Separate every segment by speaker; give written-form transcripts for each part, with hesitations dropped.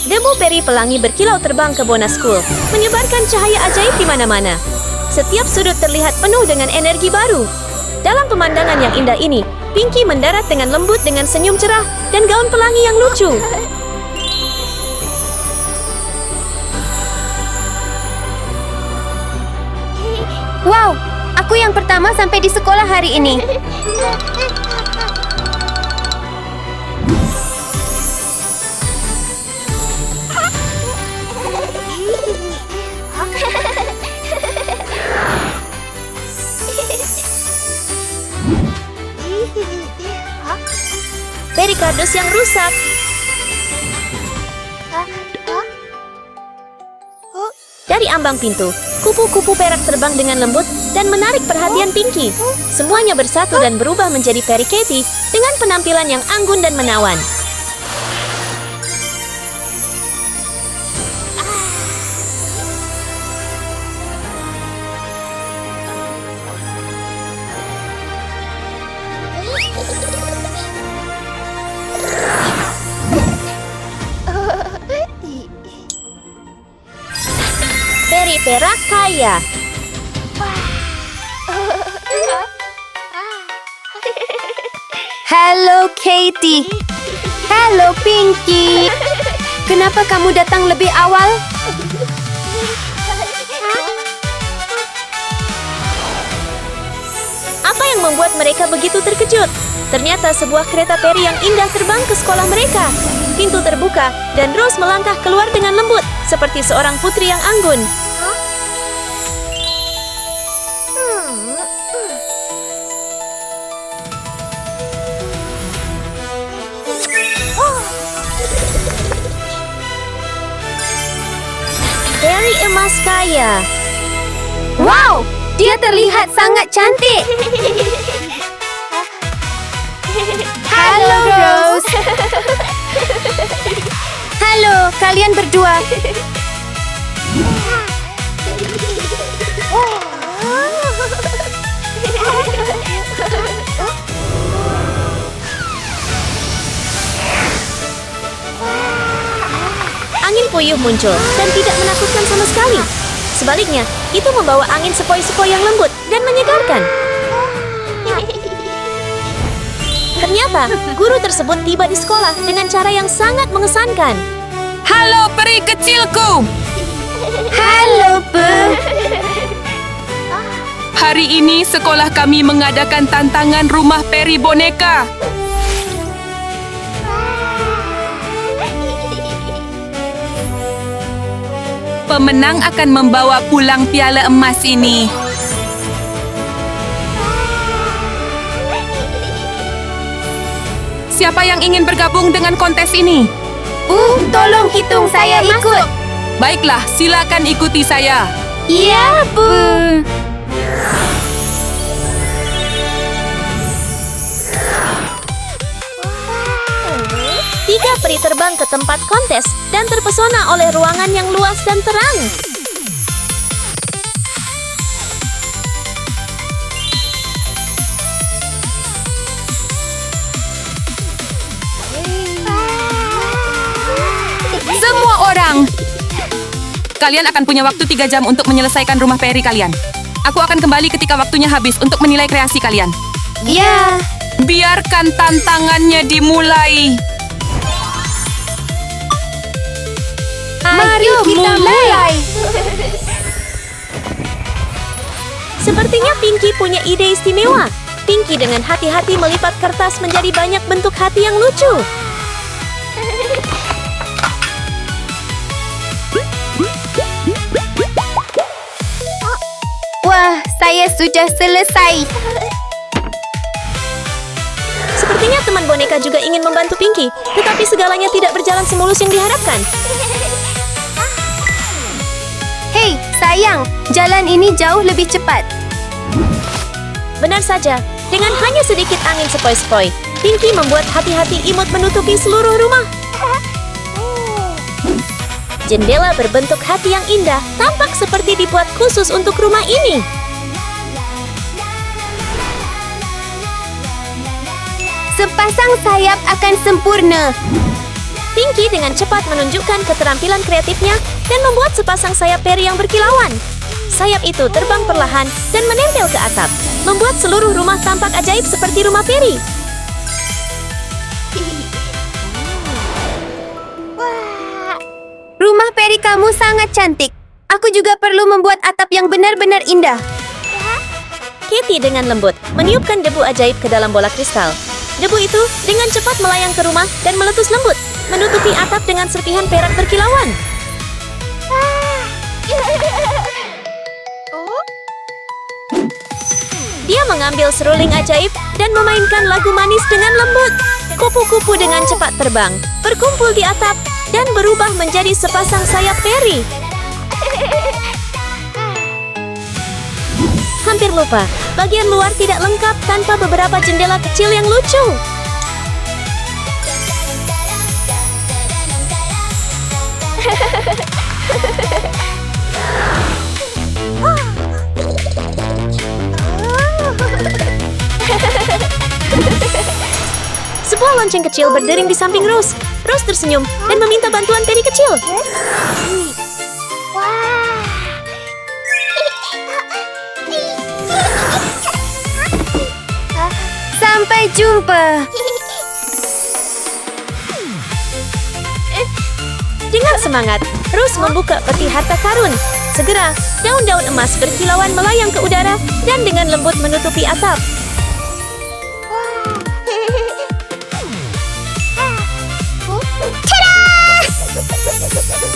Speaker 1: Debu peri pelangi berkilau terbang ke Bona School, menyebarkan cahaya ajaib di mana-mana. Setiap sudut terlihat penuh dengan energi baru. Dalam pemandangan yang indah ini, Pinky mendarat dengan lembut dengan senyum cerah dan gaun pelangi yang lucu.
Speaker 2: Wow, aku yang pertama sampai di sekolah hari ini.
Speaker 1: Peri kardus yang rusak. Dari ambang pintu, kupu-kupu perak terbang dengan lembut dan menarik perhatian Pinky. Semuanya bersatu dan berubah menjadi Peri Katy dengan penampilan yang anggun dan menawan. Peri perak kaya.
Speaker 2: Halo Katy. Halo Pinky. Kenapa kamu datang lebih awal?
Speaker 1: Apa yang membuat mereka begitu terkejut? Ternyata sebuah kereta peri yang indah terbang ke sekolah mereka. Pintu terbuka dan Rose melangkah keluar dengan lembut, seperti seorang putri yang anggun. Peri emas kaya.
Speaker 2: Wow, dia terlihat sangat cantik. Halo Rose. Halo, kalian berdua.
Speaker 1: Angin puyuh muncul dan tidak menakutkan sama sekali. Sebaliknya, itu membawa angin sepoi-sepoi yang lembut dan menyegarkan. Ternyata, guru tersebut tiba di sekolah dengan cara yang sangat mengesankan.
Speaker 3: Halo peri kecilku.
Speaker 2: Halo, Be.
Speaker 3: Hari ini sekolah kami mengadakan tantangan rumah peri boneka. Pemenang akan membawa pulang piala emas ini. Siapa yang ingin bergabung dengan kontes ini?
Speaker 2: Tolong hitung, saya ikut.
Speaker 3: Baiklah, silakan ikuti saya.
Speaker 2: Iya, Bu.
Speaker 1: 3 peri terbang ke tempat kontes dan terpesona oleh ruangan yang luas dan terang.
Speaker 3: Semua orang! Kalian akan punya waktu 3 jam untuk menyelesaikan rumah peri kalian. Aku akan kembali ketika waktunya habis untuk menilai kreasi kalian.
Speaker 2: Ya.
Speaker 3: Biarkan tantangannya dimulai.
Speaker 2: Mari kita mulai.
Speaker 1: Sepertinya Pinky punya ide istimewa. Pinky dengan hati-hati melipat kertas menjadi banyak bentuk hati yang lucu.
Speaker 2: Wah, saya sudah selesai.
Speaker 1: Sepertinya teman boneka juga ingin membantu Pinky, tetapi segalanya tidak berjalan semulus yang diharapkan.
Speaker 2: Hei, sayang, jalan ini jauh lebih cepat.
Speaker 1: Benar saja, dengan hanya sedikit angin sepoi-sepoi, Pinky membuat hati-hati imut menutupi seluruh rumah. Jendela berbentuk hati yang indah tampak seperti dibuat khusus untuk rumah ini.
Speaker 2: Sepasang sayap akan sempurna.
Speaker 1: Pinky dengan cepat menunjukkan keterampilan kreatifnya dan membuat sepasang sayap peri yang berkilauan. Sayap itu terbang perlahan dan menempel ke atap, membuat seluruh rumah tampak ajaib seperti rumah peri.
Speaker 2: Rumah peri kamu sangat cantik. Aku juga perlu membuat atap yang benar-benar indah.
Speaker 1: Katie dengan lembut meniupkan debu ajaib ke dalam bola kristal. Debu itu dengan cepat melayang ke rumah dan meletus lembut, menutupi atap dengan serpihan perak berkilauan. Dia mengambil seruling ajaib dan memainkan lagu manis dengan lembut. Kupu-kupu dengan cepat terbang, berkumpul di atap, dan berubah menjadi sepasang sayap peri. Hampir lupa, bagian luar tidak lengkap tanpa beberapa jendela kecil yang lucu. Sebuah lonceng kecil berdering di samping Rose. Rose tersenyum dan meminta bantuan peri kecil.
Speaker 2: Sampai jumpa.
Speaker 1: Dengan semangat, Rose membuka peti harta karun. Segera, daun-daun emas berkilauan melayang ke udara dan dengan lembut menutupi atap.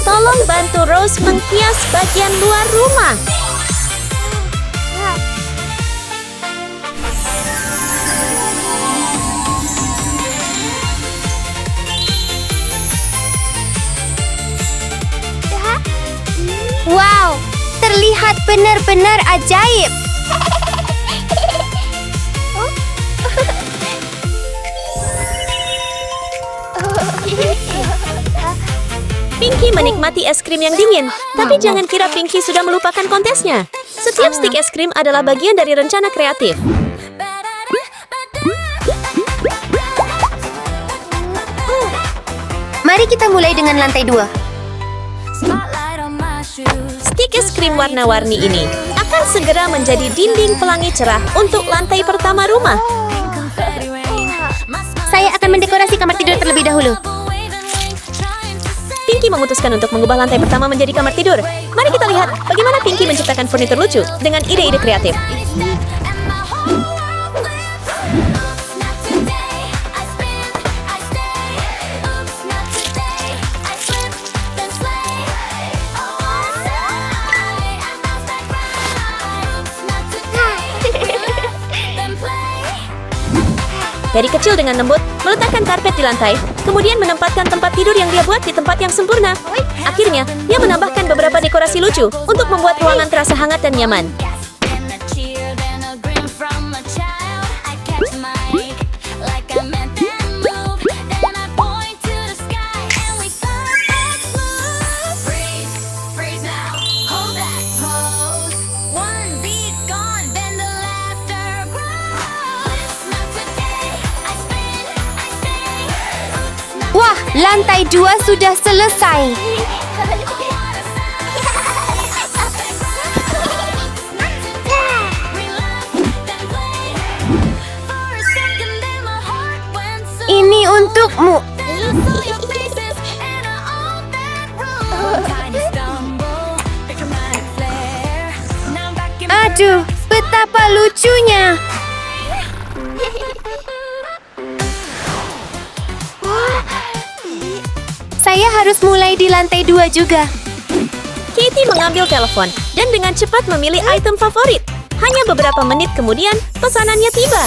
Speaker 1: Tolong bantu Rose menghias bagian luar rumah.
Speaker 2: Wow, terlihat benar-benar ajaib.
Speaker 1: Pinky menikmati es krim yang dingin, tapi jangan kira Pinky sudah melupakan kontesnya. Setiap stik es krim adalah bagian dari rencana kreatif.
Speaker 2: Mari kita mulai dengan lantai 2.
Speaker 1: Stik es krim warna-warni ini akan segera menjadi dinding pelangi cerah untuk lantai pertama rumah.
Speaker 2: Saya akan mendekorasi kamar tidur terlebih dahulu.
Speaker 1: Pinky memutuskan untuk mengubah lantai pertama menjadi kamar tidur. Mari kita lihat bagaimana Pinky menciptakan furnitur lucu dengan ide-ide kreatif. Peri kecil dengan lembut meletakkan karpet di lantai, kemudian menempatkan tempat tidur yang dia buat di tempat yang sempurna. Akhirnya, dia menambahkan beberapa dekorasi lucu untuk membuat ruangan terasa hangat dan nyaman.
Speaker 2: Wah, lantai 2 sudah selesai. Ini untukmu. Aduh, betapa lucunya. Saya harus mulai di lantai 2 juga.
Speaker 1: Katie mengambil telepon dan dengan cepat memilih item favorit. Hanya beberapa menit kemudian, pesanannya tiba.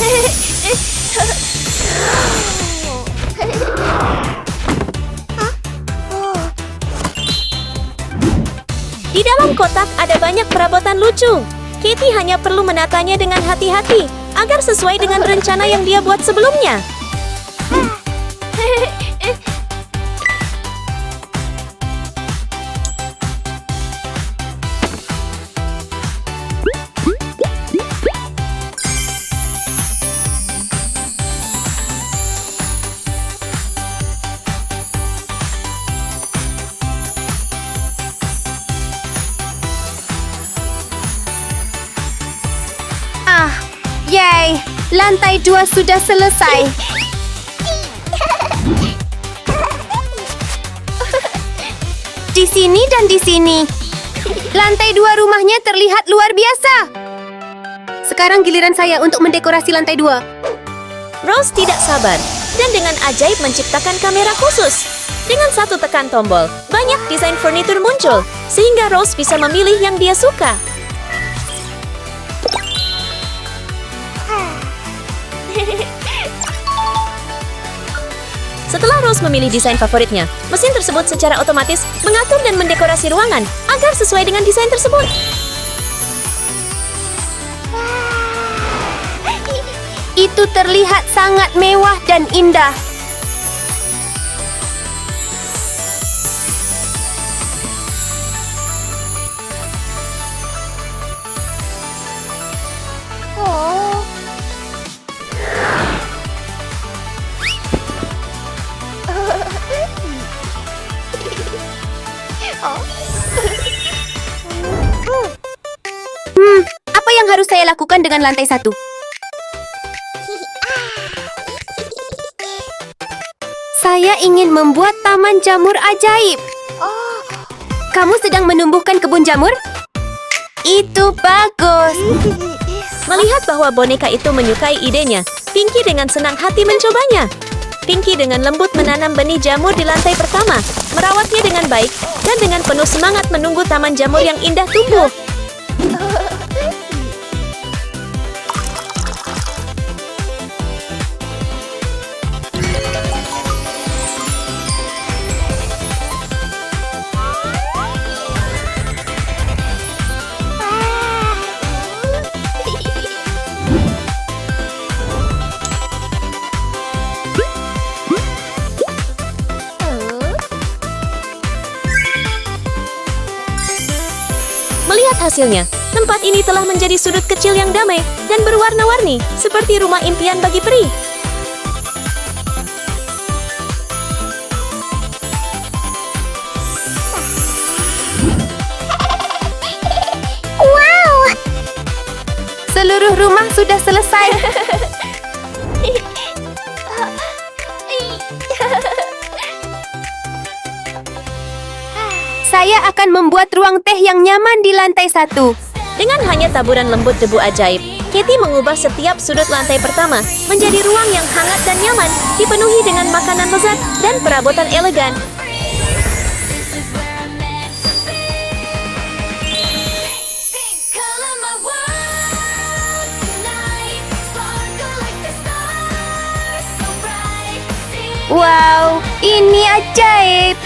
Speaker 1: Di dalam kotak ada banyak perabotan lucu. Katie hanya perlu menatanya dengan hati-hati agar sesuai dengan rencana yang dia buat sebelumnya.
Speaker 2: Lantai 2 sudah selesai. Di sini dan di sini. Lantai 2 rumahnya terlihat luar biasa. Sekarang giliran saya untuk mendekorasi lantai 2.
Speaker 1: Rose tidak sabar dan dengan ajaib menciptakan kamera khusus. Dengan satu tekan tombol, banyak desain furnitur muncul, sehingga Rose bisa memilih yang dia suka. Setelah Rose memilih desain favoritnya, mesin tersebut secara otomatis mengatur dan mendekorasi ruangan agar sesuai dengan desain tersebut.
Speaker 2: Itu terlihat sangat mewah dan indah. Apa yang harus saya lakukan dengan lantai 1? Saya ingin membuat taman jamur ajaib. Kamu sedang menumbuhkan kebun jamur? Itu bagus.
Speaker 1: Melihat bahwa boneka itu menyukai idenya, Pinky dengan senang hati mencobanya. Pinky dengan lembut menanam benih jamur di lantai pertama, merawatnya dengan baik, dan dengan penuh semangat menunggu taman jamur yang indah tumbuh. Melihat hasilnya, tempat ini telah menjadi sudut kecil yang damai dan berwarna-warni, seperti rumah impian bagi peri.
Speaker 2: Wow! Seluruh rumah sudah selesai. Saya akan membuat ruang teh yang nyaman di lantai 1.
Speaker 1: Dengan hanya taburan lembut debu ajaib, Katie mengubah setiap sudut lantai pertama menjadi ruang yang hangat dan nyaman, dipenuhi dengan makanan lezat dan perabotan elegan.
Speaker 2: Wow, ini ajaib.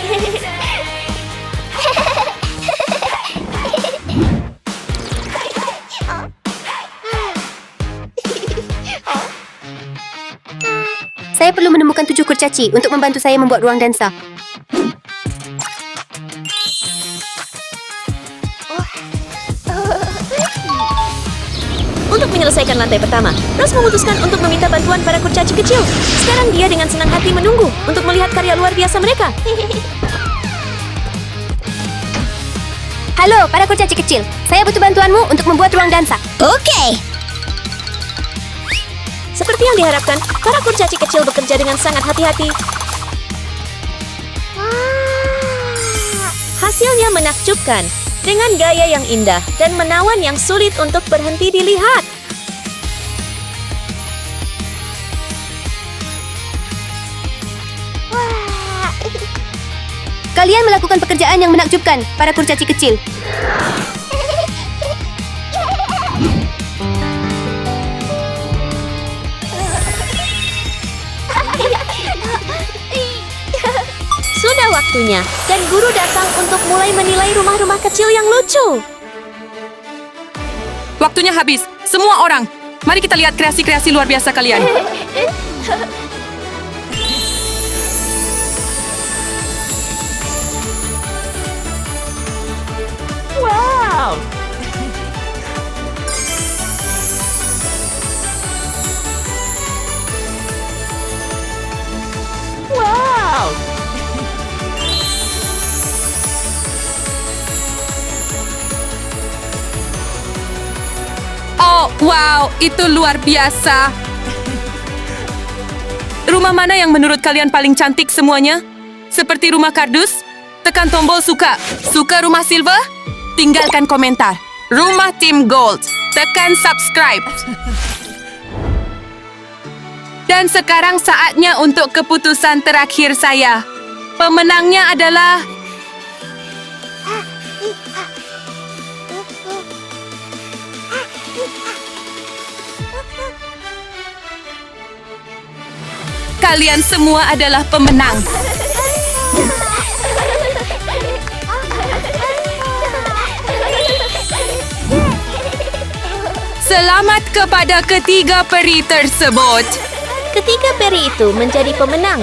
Speaker 2: Saya perlu menemukan 7 kurcaci untuk membantu saya membuat ruang dansa.
Speaker 1: Untuk menyelesaikan lantai pertama, Rose memutuskan untuk meminta bantuan para kurcaci kecil. Sekarang dia dengan senang hati menunggu untuk melihat karya luar biasa mereka.
Speaker 2: Halo, para kurcaci kecil. Saya butuh bantuanmu untuk membuat ruang dansa. Oke.
Speaker 1: Seperti yang diharapkan, para kurcaci kecil bekerja dengan sangat hati-hati. Hasilnya menakjubkan, dengan gaya yang indah dan menawan yang sulit untuk berhenti dilihat.
Speaker 2: Kalian melakukan pekerjaan yang menakjubkan, para kurcaci kecil.
Speaker 1: Sudah waktunya, dan guru datang untuk mulai menilai rumah-rumah kecil yang lucu.
Speaker 3: Waktunya habis. Semua orang, mari kita lihat kreasi-kreasi luar biasa kalian.
Speaker 1: Wow! Wow!
Speaker 3: Oh, wow, itu luar biasa. Rumah mana yang menurut kalian paling cantik semuanya? Seperti rumah kardus? Tekan tombol suka. Suka rumah silver? Tinggalkan komentar. Rumah tim gold. Tekan subscribe. Dan sekarang saatnya untuk keputusan terakhir saya. Pemenangnya adalah... Kalian semua adalah pemenang. Selamat kepada ketiga peri tersebut.
Speaker 1: Ketiga peri itu menjadi pemenang.